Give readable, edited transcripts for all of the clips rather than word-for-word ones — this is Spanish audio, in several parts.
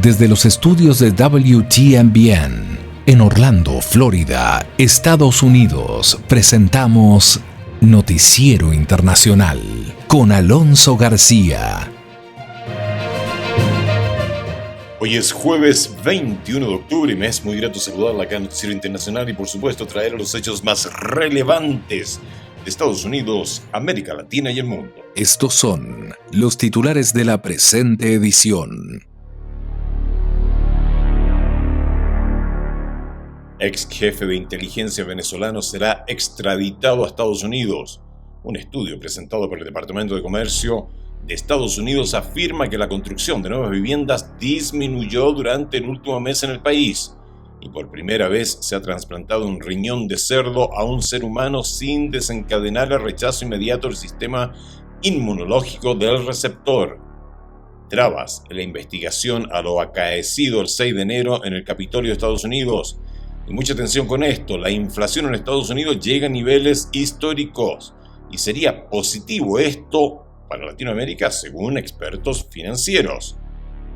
Desde los estudios de WTMBN en Orlando, Florida, Estados Unidos, presentamos Noticiero Internacional con Alonso García. Hoy es jueves 21 de octubre y me es muy grato saludarla acá en Noticiero Internacional y por supuesto traer los hechos más relevantes de Estados Unidos, América Latina y el mundo. Estos son los titulares de la presente edición. Ex jefe de inteligencia venezolano será extraditado a Estados Unidos. Un estudio presentado por el Departamento de Comercio de Estados Unidos afirma que la construcción de nuevas viviendas disminuyó durante el último mes en el país y por primera vez se ha trasplantado un riñón de cerdo a un ser humano sin desencadenar el rechazo inmediato del sistema inmunológico del receptor. Trabas en la investigación a lo acaecido el 6 de enero en el Capitolio de Estados Unidos. Y mucha atención con esto, la inflación en Estados Unidos llega a niveles históricos y sería positivo esto para Latinoamérica según expertos financieros.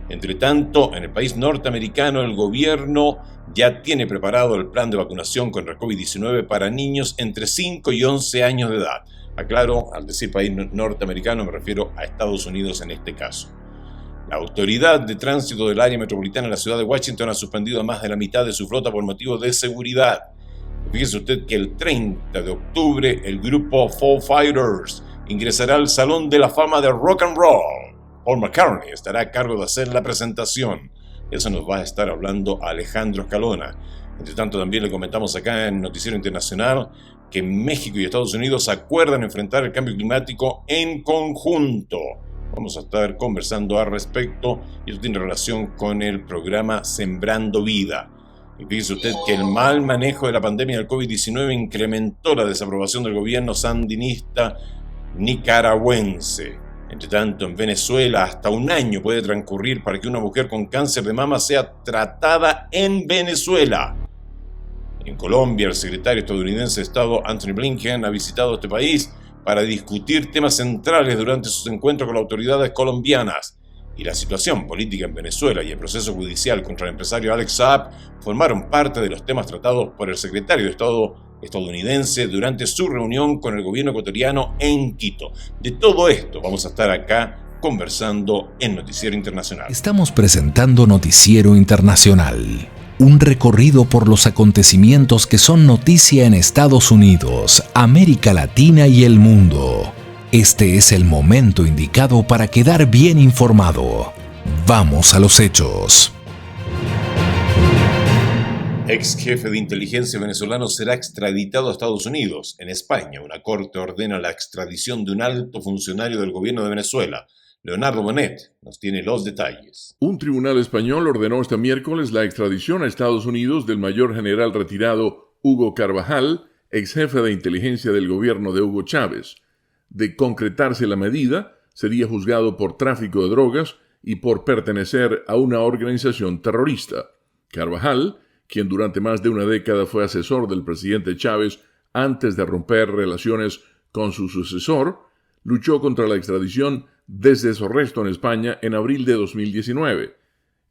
Entre tanto, en el país norteamericano el gobierno ya tiene preparado el plan de vacunación contra el COVID-19 para niños entre 5 y 11 años de edad. Aclaro, al decir país norteamericano me refiero a Estados Unidos en este caso. La Autoridad de Tránsito del Área Metropolitana de la Ciudad de Washington ha suspendido a más de la mitad de su flota por motivos de seguridad. Fíjese usted que el 30 de octubre el grupo Foo Fighters ingresará al Salón de la Fama de Rock and Roll. Paul McCartney estará a cargo de hacer la presentación. Eso nos va a estar hablando Alejandro Escalona. Entre tanto, también le comentamos acá en Noticiero Internacional que México y Estados Unidos acuerdan enfrentar el cambio climático en conjunto. Vamos a estar conversando al respecto y esto tiene relación con el programa Sembrando Vida. Y fíjese usted que el mal manejo de la pandemia del COVID-19 incrementó la desaprobación del gobierno sandinista nicaragüense. Entre tanto, en Venezuela hasta un año puede transcurrir para que una mujer con cáncer de mama sea tratada en Venezuela. En Colombia, el secretario estadounidense de Estado Anthony Blinken ha visitado este país para discutir temas centrales durante sus encuentros con las autoridades colombianas. Y la situación política en Venezuela y el proceso judicial contra el empresario Alex Saab formaron parte de los temas tratados por el secretario de Estado estadounidense durante su reunión con el gobierno ecuatoriano en Quito. De todo esto vamos a estar acá conversando en Noticiero Internacional. Estamos presentando Noticiero Internacional. Un recorrido por los acontecimientos que son noticia en Estados Unidos, América Latina y el mundo. Este es el momento indicado para quedar bien informado. Vamos a los hechos. Ex jefe de inteligencia venezolano será extraditado a Estados Unidos. En España, una corte ordena la extradición de un alto funcionario del gobierno de Venezuela. Leonardo Bonet nos tiene los detalles. Un tribunal español ordenó este miércoles la extradición a Estados Unidos del mayor general retirado Hugo Carvajal, ex jefe de inteligencia del gobierno de Hugo Chávez. De concretarse la medida, sería juzgado por tráfico de drogas y por pertenecer a una organización terrorista. Carvajal, quien durante más de una década fue asesor del presidente Chávez antes de romper relaciones con su sucesor, luchó contra la extradición desde su arresto en España en abril de 2019.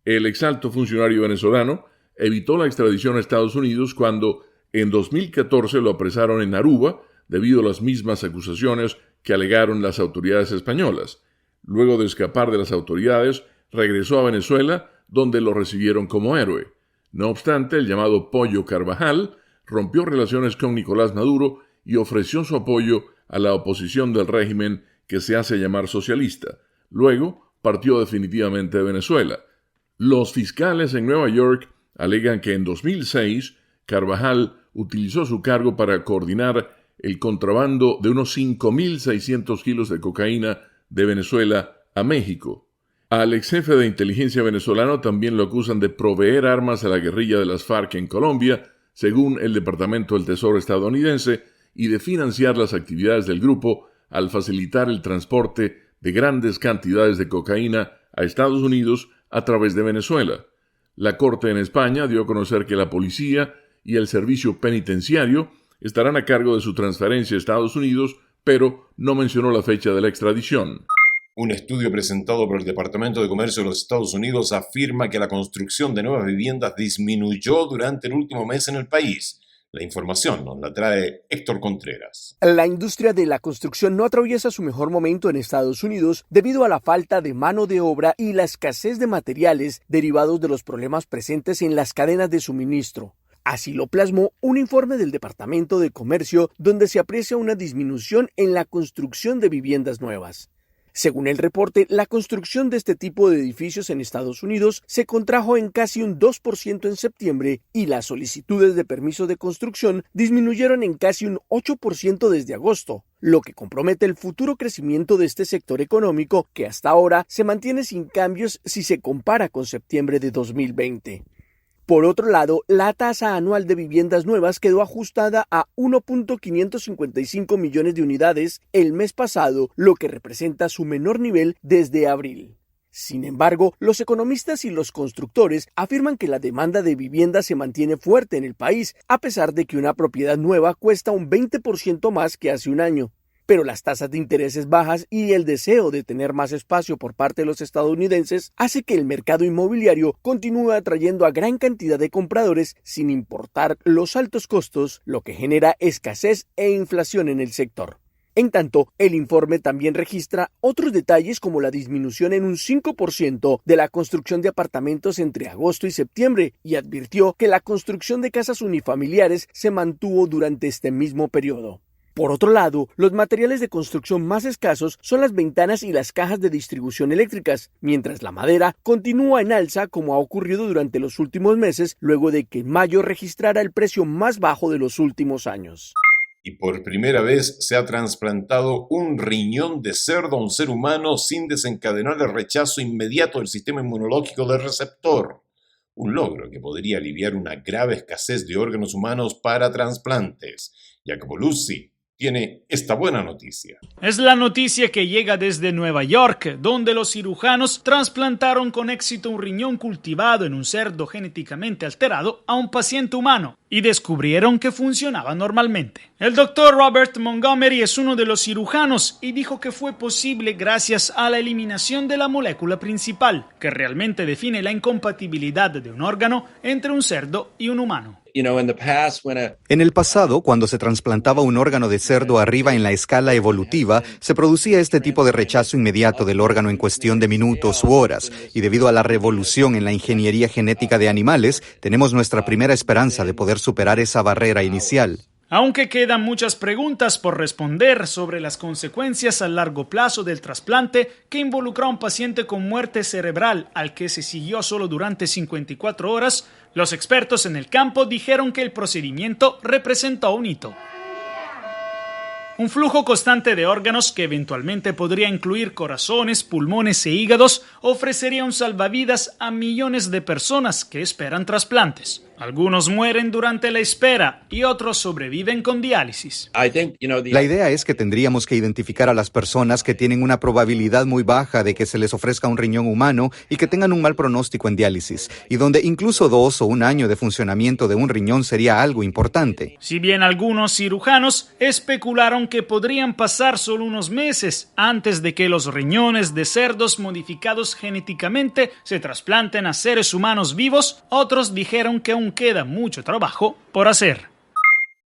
El exalto funcionario venezolano evitó la extradición a Estados Unidos cuando en 2014 lo apresaron en Aruba debido a las mismas acusaciones que alegaron las autoridades españolas. Luego de escapar de las autoridades, regresó a Venezuela, donde lo recibieron como héroe. No obstante, el llamado Pollo Carvajal rompió relaciones con Nicolás Maduro y ofreció su apoyo a la oposición del régimen que se hace llamar socialista. Luego, partió definitivamente de Venezuela. Los fiscales en Nueva York alegan que en 2006, Carvajal utilizó su cargo para coordinar el contrabando de unos 5.600 kilos de cocaína de Venezuela a México. Al ex jefe de inteligencia venezolano también lo acusan de proveer armas a la guerrilla de las FARC en Colombia, según el Departamento del Tesoro estadounidense, y de financiar las actividades del grupo al facilitar el transporte de grandes cantidades de cocaína a Estados Unidos a través de Venezuela. La Corte en España dio a conocer que la policía y el servicio penitenciario estarán a cargo de su transferencia a Estados Unidos, pero no mencionó la fecha de la extradición. Un estudio presentado por el Departamento de Comercio de los Estados Unidos afirma que la construcción de nuevas viviendas disminuyó durante el último mes en el país. La información nos la trae Héctor Contreras. La industria de la construcción no atraviesa su mejor momento en Estados Unidos debido a la falta de mano de obra y la escasez de materiales derivados de los problemas presentes en las cadenas de suministro. Así lo plasmó un informe del Departamento de Comercio donde se aprecia una disminución en la construcción de viviendas nuevas. Según el reporte, la construcción de este tipo de edificios en Estados Unidos se contrajo en casi un 2% en septiembre y las solicitudes de permiso de construcción disminuyeron en casi un 8% desde agosto, lo que compromete el futuro crecimiento de este sector económico que hasta ahora se mantiene sin cambios si se compara con septiembre de 2020. Por otro lado, la tasa anual de viviendas nuevas quedó ajustada a 1.555 millones de unidades el mes pasado, lo que representa su menor nivel desde abril. Sin embargo, los economistas y los constructores afirman que la demanda de vivienda se mantiene fuerte en el país, a pesar de que una propiedad nueva cuesta un 20% más que hace un año. Pero las tasas de intereses bajas y el deseo de tener más espacio por parte de los estadounidenses hace que el mercado inmobiliario continúe atrayendo a gran cantidad de compradores sin importar los altos costos, lo que genera escasez e inflación en el sector. En tanto, el informe también registra otros detalles como la disminución en un 5% de la construcción de apartamentos entre agosto y septiembre y advirtió que la construcción de casas unifamiliares se mantuvo durante este mismo periodo. Por otro lado, los materiales de construcción más escasos son las ventanas y las cajas de distribución eléctricas, mientras la madera continúa en alza como ha ocurrido durante los últimos meses, luego de que en mayo registrara el precio más bajo de los últimos años. Y por primera vez se ha trasplantado un riñón de cerdo a un ser humano sin desencadenar el rechazo inmediato del sistema inmunológico del receptor. Un logro que podría aliviar una grave escasez de órganos humanos para trasplantes. Jacopo Luzzi tiene esta buena noticia. Es la noticia que llega desde Nueva York, donde los cirujanos trasplantaron con éxito un riñón cultivado en un cerdo genéticamente alterado a un paciente humano y descubrieron que funcionaba normalmente. El doctor Robert Montgomery es uno de los cirujanos y dijo que fue posible gracias a la eliminación de la molécula principal, que realmente define la incompatibilidad de un órgano entre un cerdo y un humano. En el pasado, cuando se trasplantaba un órgano de cerdo arriba en la escala evolutiva, se producía este tipo de rechazo inmediato del órgano en cuestión de minutos u horas, y debido a la revolución en la ingeniería genética de animales, tenemos nuestra primera esperanza de poder superar esa barrera inicial. Aunque quedan muchas preguntas por responder sobre las consecuencias a largo plazo del trasplante que involucró a un paciente con muerte cerebral al que se siguió solo durante 54 horas, los expertos en el campo dijeron que el procedimiento representó un hito. Un flujo constante de órganos que eventualmente podría incluir corazones, pulmones e hígados ofrecería un salvavidas a millones de personas que esperan trasplantes. Algunos mueren durante la espera y otros sobreviven con diálisis. La idea es que tendríamos que identificar a las personas que tienen una probabilidad muy baja de que se les ofrezca un riñón humano y que tengan un mal pronóstico en diálisis, y donde incluso 2 o 1 año de funcionamiento de un riñón sería algo importante. Si bien algunos cirujanos especularon que podrían pasar solo unos meses antes de que los riñones de cerdos modificados genéticamente se trasplanten a seres humanos vivos, otros dijeron que aún queda mucho trabajo por hacer.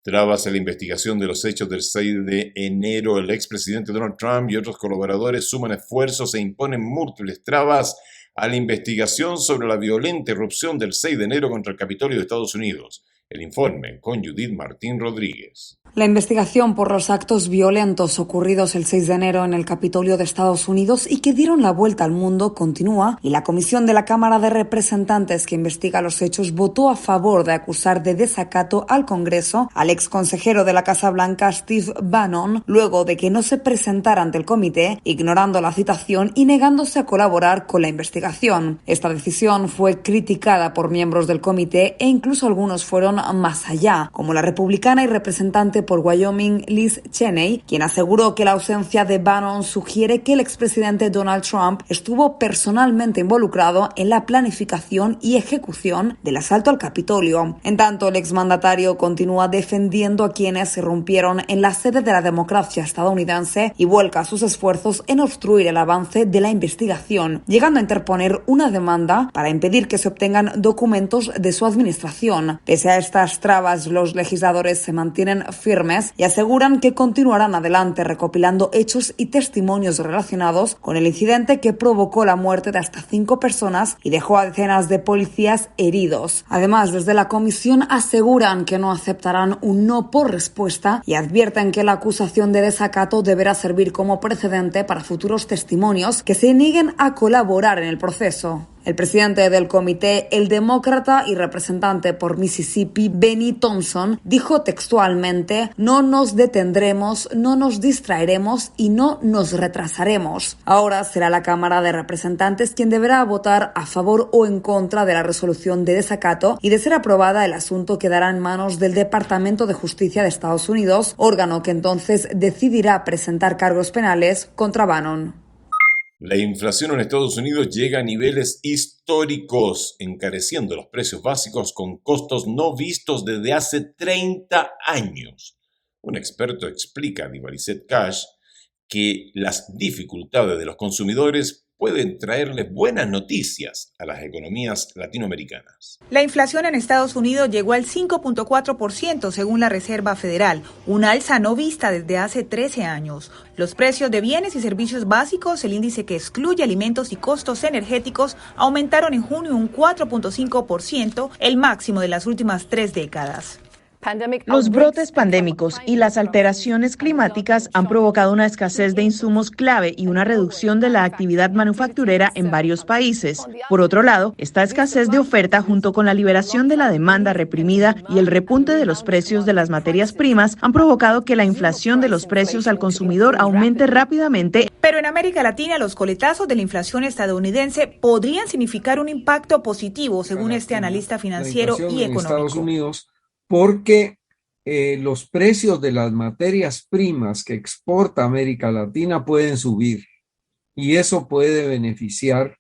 Trabas en la investigación de los hechos del 6 de enero, el expresidente Donald Trump y otros colaboradores suman esfuerzos e imponen múltiples trabas a la investigación sobre la violenta irrupción del 6 de enero contra el Capitolio de Estados Unidos. El informe con Judith Martín Rodríguez. La investigación por los actos violentos ocurridos el 6 de enero en el Capitolio de Estados Unidos y que dieron la vuelta al mundo continúa, y la comisión de la Cámara de Representantes que investiga los hechos votó a favor de acusar de desacato al Congreso al ex consejero de la Casa Blanca Steve Bannon, luego de que no se presentara ante el comité, ignorando la citación y negándose a colaborar con la investigación. Esta decisión fue criticada por miembros del comité e incluso algunos fueron más allá, como la republicana y representante por Wyoming, Liz Cheney, quien aseguró que la ausencia de Bannon sugiere que el expresidente Donald Trump estuvo personalmente involucrado en la planificación y ejecución del asalto al Capitolio. En tanto, el exmandatario continúa defendiendo a quienes irrumpieron en la sede de la democracia estadounidense y vuelca sus esfuerzos en obstruir el avance de la investigación, llegando a interponer una demanda para impedir que se obtengan documentos de su administración. Pese a estas trabas, los legisladores se mantienen firmes y aseguran que continuarán adelante recopilando hechos y testimonios relacionados con el incidente que provocó la muerte de hasta 5 personas y dejó a decenas de policías heridos. Además, desde la comisión aseguran que no aceptarán un no por respuesta y advierten que la acusación de desacato deberá servir como precedente para futuros testimonios que se nieguen a colaborar en el proceso. El presidente del comité, el demócrata y representante por Mississippi, Benny Thompson, dijo textualmente: "No nos detendremos, no nos distraeremos y no nos retrasaremos". Ahora será la Cámara de Representantes quien deberá votar a favor o en contra de la resolución de desacato, y de ser aprobada, el asunto quedará en manos del Departamento de Justicia de Estados Unidos, órgano que entonces decidirá presentar cargos penales contra Bannon. La inflación en Estados Unidos llega a niveles históricos, encareciendo los precios básicos con costos no vistos desde hace 30 años. Un experto explica a Divalicet Cash que las dificultades de los consumidores pueden traerles buenas noticias a las economías latinoamericanas. La inflación en Estados Unidos llegó al 5.4% según la Reserva Federal, una alza no vista desde hace 13 años. Los precios de bienes y servicios básicos, el índice que excluye alimentos y costos energéticos, aumentaron en junio un 4.5%, el máximo de las últimas 3 décadas. Los brotes pandémicos y las alteraciones climáticas han provocado una escasez de insumos clave y una reducción de la actividad manufacturera en varios países. Por otro lado, esta escasez de oferta, junto con la liberación de la demanda reprimida y el repunte de los precios de las materias primas, han provocado que la inflación de los precios al consumidor aumente rápidamente. Pero en América Latina, los coletazos de la inflación estadounidense podrían significar un impacto positivo, según este analista financiero y económico. Estados Unidos, porque los precios de las materias primas que exporta América Latina pueden subir, y eso puede beneficiar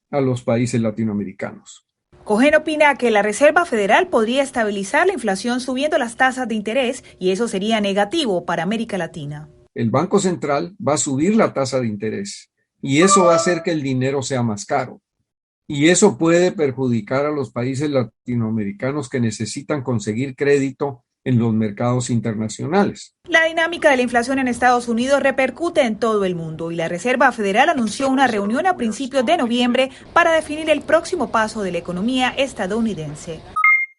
a los países latinoamericanos. Cohen opina que la Reserva Federal podría estabilizar la inflación subiendo las tasas de interés, y eso sería negativo para América Latina. El Banco Central va a subir la tasa de interés y eso va a hacer que el dinero sea más caro. Y eso puede perjudicar a los países latinoamericanos que necesitan conseguir crédito en los mercados internacionales. La dinámica de la inflación en Estados Unidos repercute en todo el mundo y la Reserva Federal anunció una reunión a principios de noviembre para definir el próximo paso de la economía estadounidense.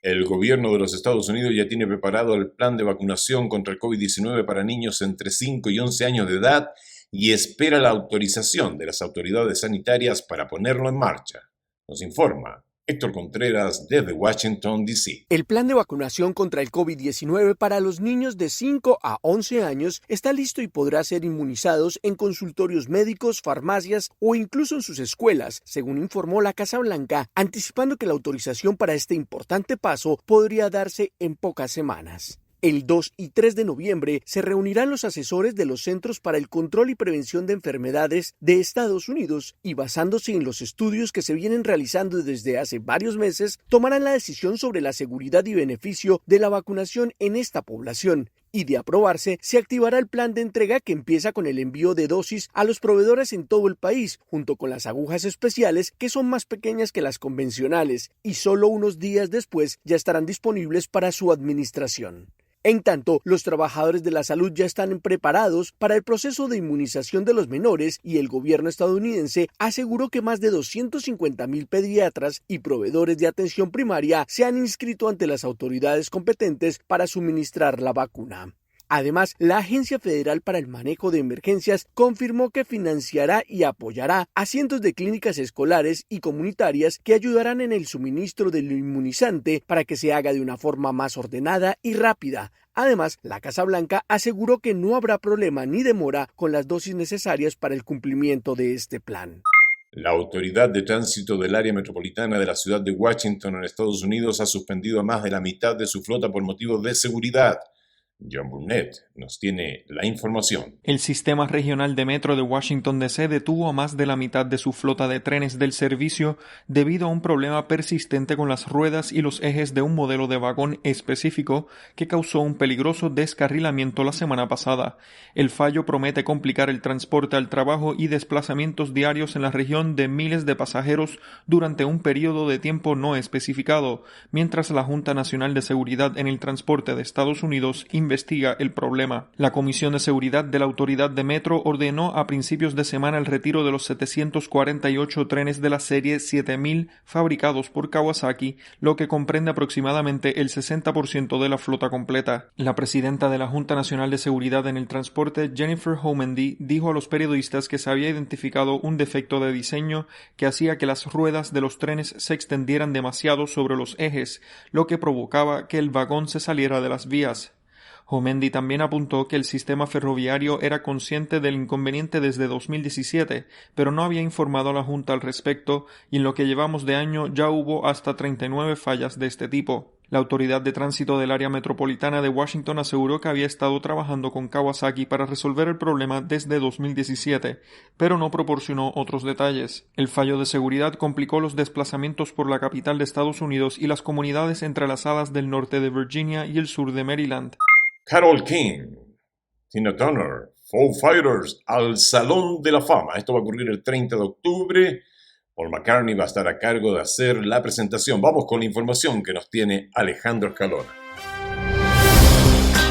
El gobierno de los Estados Unidos ya tiene preparado el plan de vacunación contra el COVID-19 para niños entre 5 y 11 años de edad y espera la autorización de las autoridades sanitarias para ponerlo en marcha. Nos informa Héctor Contreras desde Washington, D.C. El plan de vacunación contra el COVID-19 para los niños de 5 a 11 años está listo y podrá ser inmunizados en consultorios médicos, farmacias o incluso en sus escuelas, según informó la Casa Blanca, anticipando que la autorización para este importante paso podría darse en pocas semanas. El 2 y 3 de noviembre se reunirán los asesores de los Centros para el Control y Prevención de Enfermedades de Estados Unidos y, basándose en los estudios que se vienen realizando desde hace varios meses, tomarán la decisión sobre la seguridad y beneficio de la vacunación en esta población. Y de aprobarse, se activará el plan de entrega que empieza con el envío de dosis a los proveedores en todo el país, junto con las agujas especiales que son más pequeñas que las convencionales y solo unos días después ya estarán disponibles para su administración. En tanto, los trabajadores de la salud ya están preparados para el proceso de inmunización de los menores y el gobierno estadounidense aseguró que más de 250,000 pediatras y proveedores de atención primaria se han inscrito ante las autoridades competentes para suministrar la vacuna. Además, la Agencia Federal para el Manejo de Emergencias confirmó que financiará y apoyará a cientos de clínicas escolares y comunitarias que ayudarán en el suministro del inmunizante para que se haga de una forma más ordenada y rápida. Además, la Casa Blanca aseguró que no habrá problema ni demora con las dosis necesarias para el cumplimiento de este plan. La Autoridad de Tránsito del Área Metropolitana de la ciudad de Washington en Estados Unidos ha suspendido a más de la mitad de su flota por motivos de seguridad. John Burnett nos tiene la información. El sistema regional de metro de Washington D.C. detuvo a más de la mitad de su flota de trenes del servicio debido a un problema persistente con las ruedas y los ejes de un modelo de vagón específico que causó un peligroso descarrilamiento la semana pasada. El fallo promete complicar el transporte al trabajo y desplazamientos diarios en la región de miles de pasajeros durante un periodo de tiempo no especificado, mientras la Junta Nacional de Seguridad en el Transporte de Estados Unidos investiga el problema. La Comisión de Seguridad de la Autoridad de Metro ordenó a principios de semana el retiro de los 748 trenes de la serie 7000 fabricados por Kawasaki, lo que comprende aproximadamente el 60% de la flota completa. La presidenta de la Junta Nacional de Seguridad en el Transporte, Jennifer Homendy, dijo a los periodistas que se había identificado un defecto de diseño que hacía que las ruedas de los trenes se extendieran demasiado sobre los ejes, lo que provocaba que el vagón se saliera de las vías. Homendy también apuntó que el sistema ferroviario era consciente del inconveniente desde 2017, pero no había informado a la Junta al respecto, y en lo que llevamos de año ya hubo hasta 39 fallas de este tipo. La Autoridad de Tránsito del Área Metropolitana de Washington aseguró que había estado trabajando con Kawasaki para resolver el problema desde 2017, pero no proporcionó otros detalles. El fallo de seguridad complicó los desplazamientos por la capital de Estados Unidos y las comunidades entrelazadas del norte de Virginia y el sur de Maryland. Carole King, Tina Turner, Foo Fighters al Salón de la Fama. Esto va a ocurrir el 30 de octubre. Paul McCartney va a estar a cargo de hacer la presentación. Vamos con la información que nos tiene Alejandro Escalona.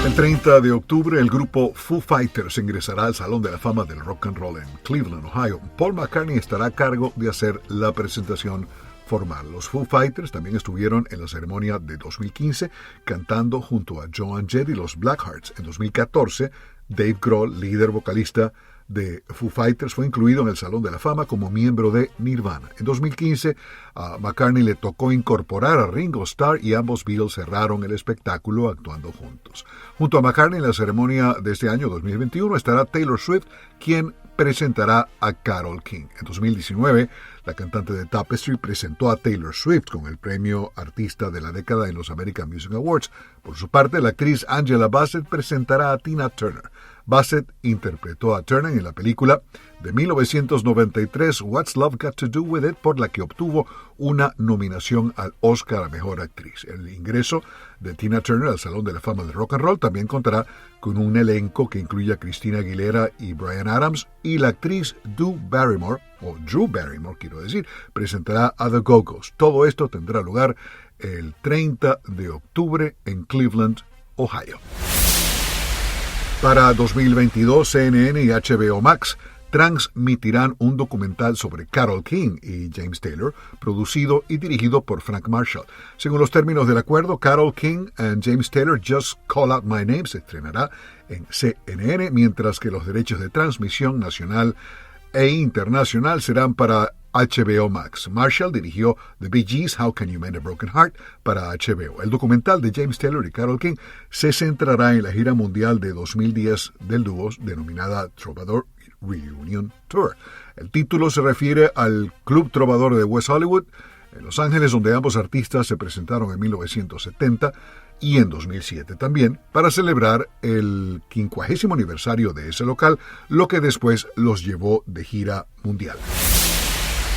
El 30 de octubre el grupo Foo Fighters ingresará al Salón de la Fama del Rock and Roll en Cleveland, Ohio. Paul McCartney estará a cargo de hacer la presentación formal. Los Foo Fighters también estuvieron en la ceremonia de 2015 cantando junto a Joan Jett y los Blackhearts. En 2014, Dave Grohl, líder vocalista de Foo Fighters, fue incluido en el Salón de la Fama como miembro de Nirvana. En 2015, a McCartney le tocó incorporar a Ringo Starr y ambos Beatles cerraron el espectáculo actuando juntos. Junto a McCartney en la ceremonia de este año 2021 estará Taylor Swift, quien presentará a Carole King. En 2019, la cantante de Tapestry presentó a Taylor Swift con el premio Artista de la Década en los American Music Awards. Por su parte, la actriz Angela Bassett presentará a Tina Turner. Bassett interpretó a Turner en la película de 1993 What's Love Got to Do With It, por la que obtuvo una nominación al Oscar a Mejor Actriz. El ingreso de Tina Turner al Salón de la Fama del Rock and Roll también contará con un elenco que incluye a Christina Aguilera y Bryan Adams, y la actriz Drew Barrymore, presentará a The Go-Go's. Todo esto tendrá lugar el 30 de octubre en Cleveland, Ohio. Para 2022, CNN y HBO Max transmitirán un documental sobre Carole King y James Taylor, producido y dirigido por Frank Marshall. Según los términos del acuerdo, Carole King and James Taylor Just Call Out My Name se estrenará en CNN, mientras que los derechos de transmisión nacional e internacional serán para HBO Max. Marshall dirigió The Bee Gees, How Can You Mend a Broken Heart para HBO. El documental de James Taylor y Carole King se centrará en la gira mundial de 2010 del dúo denominada Trovador Reunion Tour. El título se refiere al Club Trovador de West Hollywood, en Los Ángeles, donde ambos artistas se presentaron en 1970 y en 2007 también, para celebrar el 50º aniversario de ese local, lo que después los llevó de gira mundial.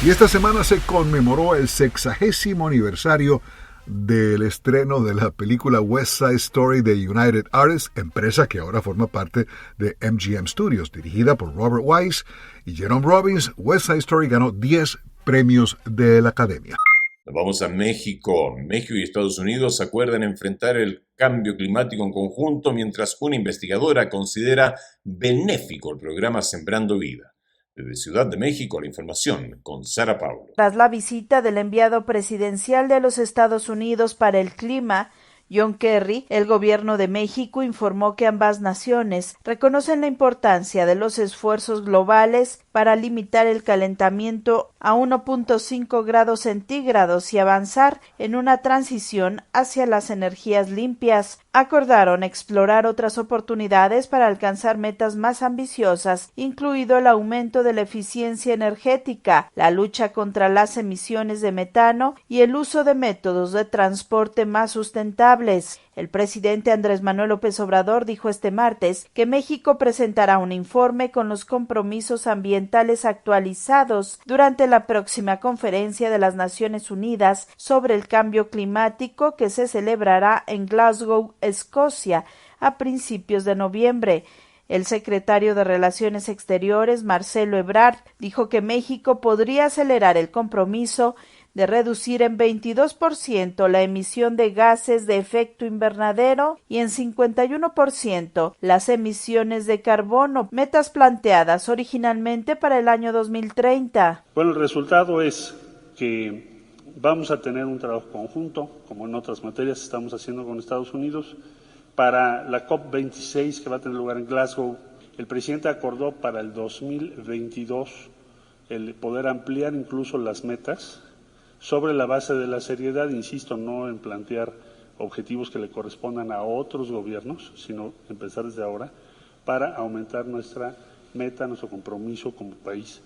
Y esta semana se conmemoró el 60º aniversario del estreno de la película West Side Story de United Artists, empresa que ahora forma parte de MGM Studios, dirigida por Robert Wise y Jerome Robbins. West Side Story ganó 10 premios de la Academia. Vamos a México. México y Estados Unidos acuerdan enfrentar el cambio climático en conjunto, mientras una investigadora considera benéfico el programa Sembrando Vida. Desde Ciudad de México, la información con Sara Paulo. Tras la visita del enviado presidencial de los Estados Unidos para el clima, John Kerry, el gobierno de México informó que ambas naciones reconocen la importancia de los esfuerzos globales para limitar el calentamiento a 1.5 grados centígrados y avanzar en una transición hacia las energías limpias. Acordaron explorar otras oportunidades para alcanzar metas más ambiciosas, incluido el aumento de la eficiencia energética, la lucha contra las emisiones de metano y el uso de métodos de transporte más sustentables. El presidente Andrés Manuel López Obrador dijo este martes que México presentará un informe con los compromisos ambientales actualizados durante la próxima conferencia de las Naciones Unidas sobre el cambio climático que se celebrará en Glasgow, Escocia, a principios de noviembre. El secretario de Relaciones Exteriores, Marcelo Ebrard, dijo que México podría acelerar el compromiso de reducir en 22% la emisión de gases de efecto invernadero y en 51% las emisiones de carbono, metas planteadas originalmente para el año 2030. Bueno, el resultado es que vamos a tener un trabajo conjunto, como en otras materias estamos haciendo con Estados Unidos, para la COP26 que va a tener lugar en Glasgow. El presidente acordó para el 2022 el poder ampliar incluso las metas sobre la base de la seriedad, insisto, no en plantear objetivos que le correspondan a otros gobiernos, sino empezar desde ahora para aumentar nuestra meta, nuestro compromiso como país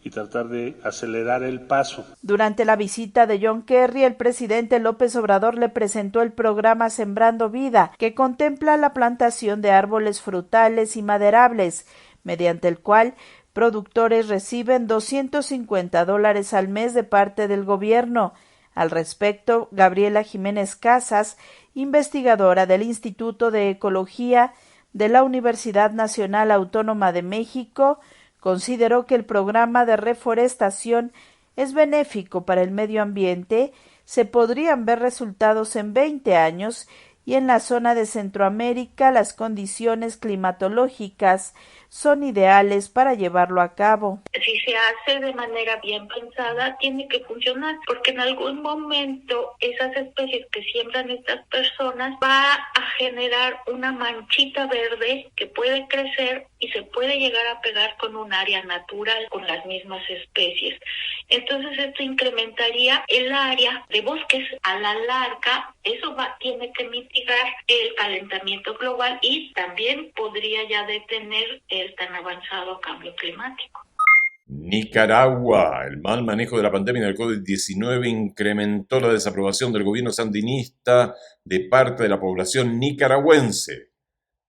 y tratar de acelerar el paso. Durante la visita de John Kerry, el presidente López Obrador le presentó el programa Sembrando Vida, que contempla la plantación de árboles frutales y maderables, mediante el cual productores reciben $250 al mes de parte del gobierno. Al respecto, Gabriela Jiménez Casas, investigadora del Instituto de Ecología de la Universidad Nacional Autónoma de México, consideró que el programa de reforestación es benéfico para el medio ambiente, se podrían ver resultados en 20 años y en la zona de Centroamérica las condiciones climatológicas son ideales para llevarlo a cabo. Si se hace de manera bien pensada, tiene que funcionar, porque en algún momento esas especies que siembran estas personas va a generar una manchita verde que puede crecer y se puede llegar a pegar con un área natural, con las mismas especies. Entonces esto incrementaría el área de bosques a la larga. Eso tiene que mitigar el calentamiento global y también podría ya detener el tan avanzado cambio climático. Nicaragua. El mal manejo de la pandemia del COVID-19 incrementó la desaprobación del gobierno sandinista de parte de la población nicaragüense.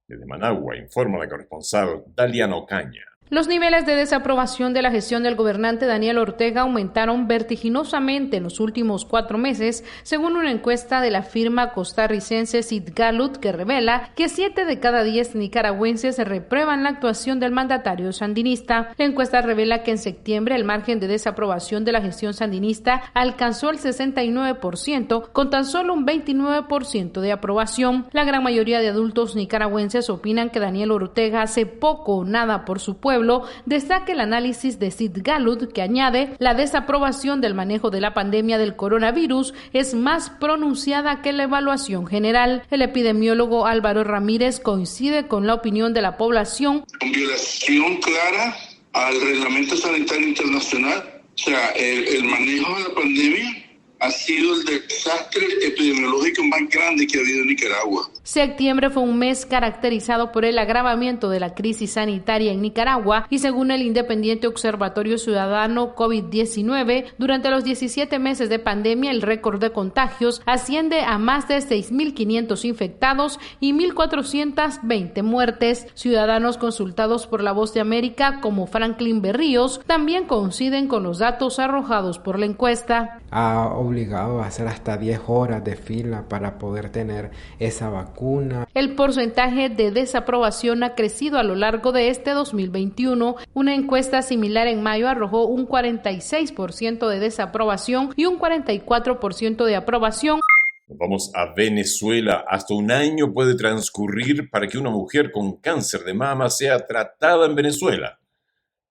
Desde Managua informa la corresponsal Daliana Ocaña. Los niveles de desaprobación de la gestión del gobernante Daniel Ortega aumentaron vertiginosamente en los últimos 4 meses, según una encuesta de la firma costarricense Sid Gallup, que revela que 7 de cada 10 nicaragüenses reprueban la actuación del mandatario sandinista. La encuesta revela que en septiembre el margen de desaprobación de la gestión sandinista alcanzó el 69%, con tan solo un 29% de aprobación. La gran mayoría de adultos nicaragüenses opinan que Daniel Ortega hace poco o nada por su pueblo. Destaca el análisis de Sid Gallup, que añade: la desaprobación del manejo de la pandemia del coronavirus es más pronunciada que la evaluación general. El epidemiólogo Álvaro Ramírez coincide con la opinión de la población. Con violación clara al reglamento sanitario internacional, o sea, el manejo de la pandemia ha sido el desastre epidemiológico más grande que ha habido en Nicaragua. Septiembre fue un mes caracterizado por el agravamiento de la crisis sanitaria en Nicaragua y, según el Independiente Observatorio Ciudadano COVID-19, durante los 17 meses de pandemia el récord de contagios asciende a más de 6.500 infectados y 1.420 muertes. Ciudadanos consultados por La Voz de América, como Franklin Berríos, también coinciden con los datos arrojados por la encuesta. Obligado a hacer hasta 10 horas de fila para poder tener esa vacuna. El porcentaje de desaprobación ha crecido a lo largo de este 2021. Una encuesta similar en mayo arrojó un 46% de desaprobación y un 44% de aprobación. Vamos a Venezuela. Hasta un año puede transcurrir para que una mujer con cáncer de mama sea tratada en Venezuela.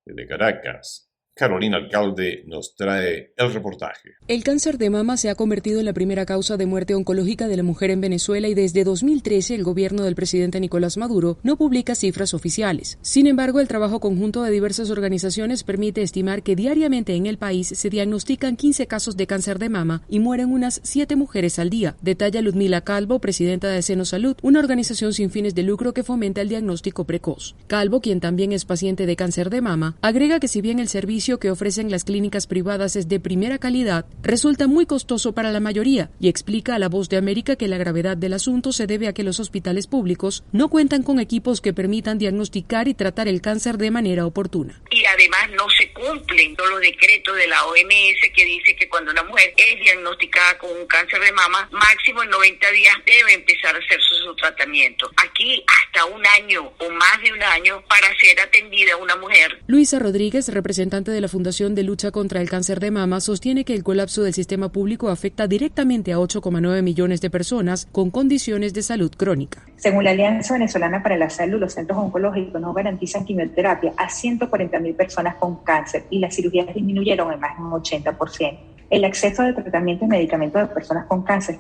Desde Caracas, Carolina Alcalde nos trae el reportaje. El cáncer de mama se ha convertido en la primera causa de muerte oncológica de la mujer en Venezuela y desde 2013 el gobierno del presidente Nicolás Maduro no publica cifras oficiales. Sin embargo, el trabajo conjunto de diversas organizaciones permite estimar que diariamente en el país se diagnostican 15 casos de cáncer de mama y mueren unas 7 mujeres al día, detalla Ludmila Calvo, presidenta de Seno Salud, una organización sin fines de lucro que fomenta el diagnóstico precoz. Calvo, quien también es paciente de cáncer de mama, agrega que si bien el servicio servicio que ofrecen las clínicas privadas es de primera calidad, resulta muy costoso para la mayoría y explica a La Voz de América que la gravedad del asunto se debe a que los hospitales públicos no cuentan con equipos que permitan diagnosticar y tratar el cáncer de manera oportuna. Y además no se cumplen todos los decretos de la OMS que dice que cuando una mujer es diagnosticada con un cáncer de mama, máximo en 90 días debe empezar a hacer su tratamiento. Aquí hasta un año o más de un año para ser atendida una mujer. Luisa Rodríguez, representante de la Fundación de Lucha contra el Cáncer de Mama, sostiene que el colapso del sistema público afecta directamente a 8,9 millones de personas con condiciones de salud crónica. Según la Alianza Venezolana para la Salud, los centros oncológicos no garantizan quimioterapia a 140.000 personas con cáncer y las cirugías disminuyeron en más de un 80%. El acceso de tratamiento y medicamentos de personas con cáncer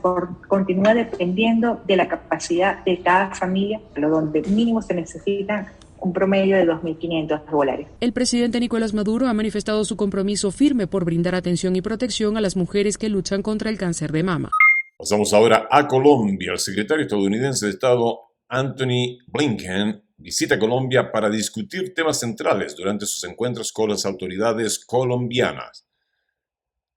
continúa dependiendo de la capacidad de cada familia, donde mínimo se necesitan un promedio de $2.500. El presidente Nicolás Maduro ha manifestado su compromiso firme por brindar atención y protección a las mujeres que luchan contra el cáncer de mama. Pasamos ahora a Colombia. El secretario estadounidense de Estado, Anthony Blinken, visita Colombia para discutir temas centrales durante sus encuentros con las autoridades colombianas.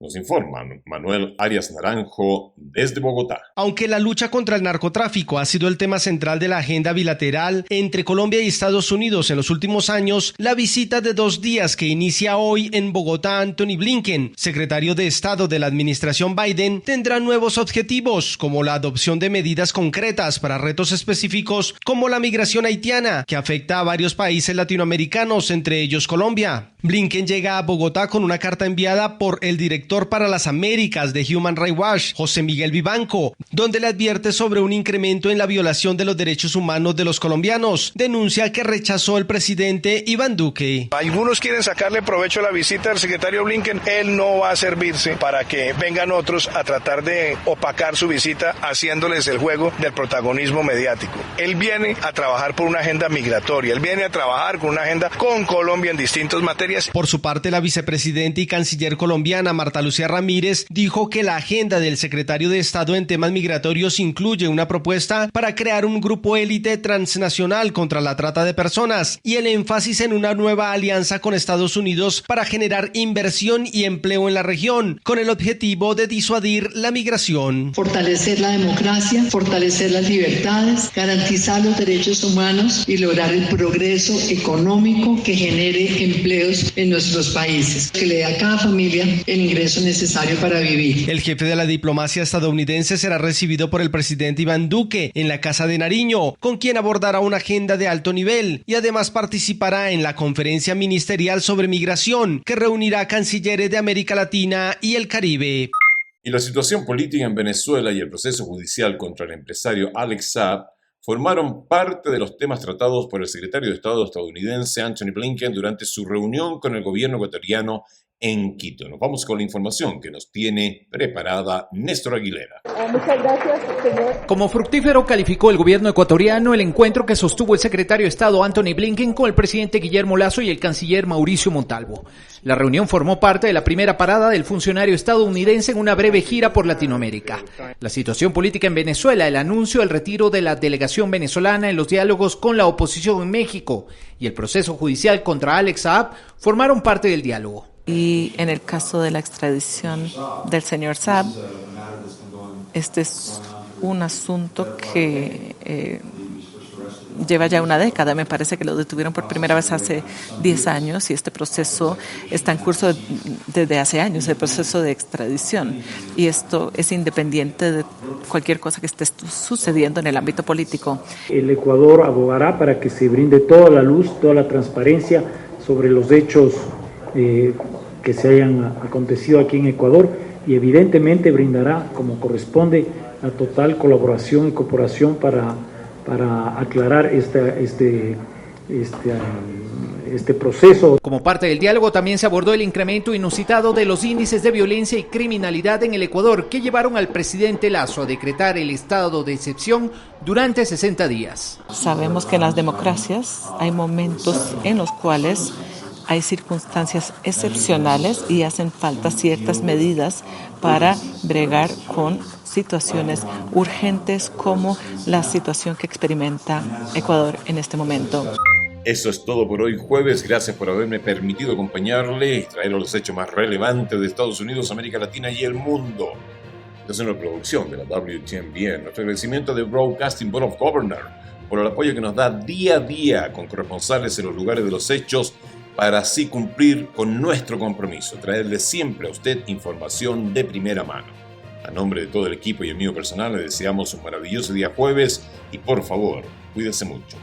Nos informa Manuel Arias Naranjo desde Bogotá. Aunque la lucha contra el narcotráfico ha sido el tema central de la agenda bilateral entre Colombia y Estados Unidos en los últimos años, la visita de 2 días que inicia hoy en Bogotá Anthony Blinken, secretario de Estado de la administración Biden, tendrá nuevos objetivos, como la adopción de medidas concretas para retos específicos como la migración haitiana, que afecta a varios países latinoamericanos, entre ellos Colombia. Blinken llega a Bogotá con una carta enviada por el director para las Américas de Human Rights Watch, José Miguel Vivanco, donde le advierte sobre un incremento en la violación de los derechos humanos de los colombianos. Denuncia que rechazó el presidente Iván Duque. Algunos quieren sacarle provecho a la visita del secretario Blinken. Él no va a servirse para que vengan otros a tratar de opacar su visita haciéndoles el juego del protagonismo mediático. Él viene a trabajar por una agenda migratoria. Él viene a trabajar con una agenda con Colombia en distintas materias. Por su parte, la vicepresidenta y canciller colombiana Marta Lucía Ramírez dijo que la agenda del secretario de Estado en temas migratorios incluye una propuesta para crear un grupo élite transnacional contra la trata de personas y el énfasis en una nueva alianza con Estados Unidos para generar inversión y empleo en la región, con el objetivo de disuadir la migración. Fortalecer la democracia, fortalecer las libertades, garantizar los derechos humanos y lograr el progreso económico que genere empleos en nuestros países, que le dé a cada familia el ingreso necesario para vivir. El jefe de la diplomacia estadounidense será recibido por el presidente Iván Duque en la Casa de Nariño, con quien abordará una agenda de alto nivel y además participará en la conferencia ministerial sobre migración que reunirá cancilleres de América Latina y el Caribe. Y la situación política en Venezuela y el proceso judicial contra el empresario Alex Saab formaron parte de los temas tratados por el secretario de Estado estadounidense Anthony Blinken durante su reunión con el gobierno ecuatoriano en Quito. Nos vamos con la información que nos tiene preparada Néstor Aguilera. Muchas gracias, señor. Como fructífero calificó el gobierno ecuatoriano el encuentro que sostuvo el secretario de Estado Anthony Blinken con el presidente Guillermo Lasso y el canciller Mauricio Montalvo. La reunión formó parte de la primera parada del funcionario estadounidense en una breve gira por Latinoamérica. La situación política en Venezuela, el anuncio del retiro de la delegación venezolana en los diálogos con la oposición en México y el proceso judicial contra Alex Saab formaron parte del diálogo. Y en el caso de la extradición del señor Saab, este es un asunto que lleva ya una década. Me parece que lo detuvieron por primera vez hace 10 años y este proceso está en curso desde hace años, el proceso de extradición. Y esto es independiente de cualquier cosa que esté sucediendo en el ámbito político. El Ecuador abogará para que se brinde toda la luz, toda la transparencia sobre los hechos que se hayan acontecido aquí en Ecuador y evidentemente brindará, como corresponde, la total colaboración y cooperación para aclarar este proceso. Como parte del diálogo también se abordó el incremento inusitado de los índices de violencia y criminalidad en el Ecuador que llevaron al presidente Lasso a decretar el estado de excepción durante 60 días. Sabemos que en las democracias hay momentos en los cuales hay circunstancias excepcionales y hacen falta ciertas medidas para bregar con situaciones urgentes como la situación que experimenta Ecuador en este momento. Eso es todo por hoy jueves. Gracias por haberme permitido acompañarle y traer los hechos más relevantes de Estados Unidos, América Latina y el mundo. Esta es una producción de la WTMBN. Nuestro agradecimiento de Broadcasting Board of Governors por el apoyo que nos da día a día con corresponsales en los lugares de los hechos para así cumplir con nuestro compromiso, traerle siempre a usted información de primera mano. A nombre de todo el equipo y el mío personal, le deseamos un maravilloso día jueves y por favor, cuídese mucho.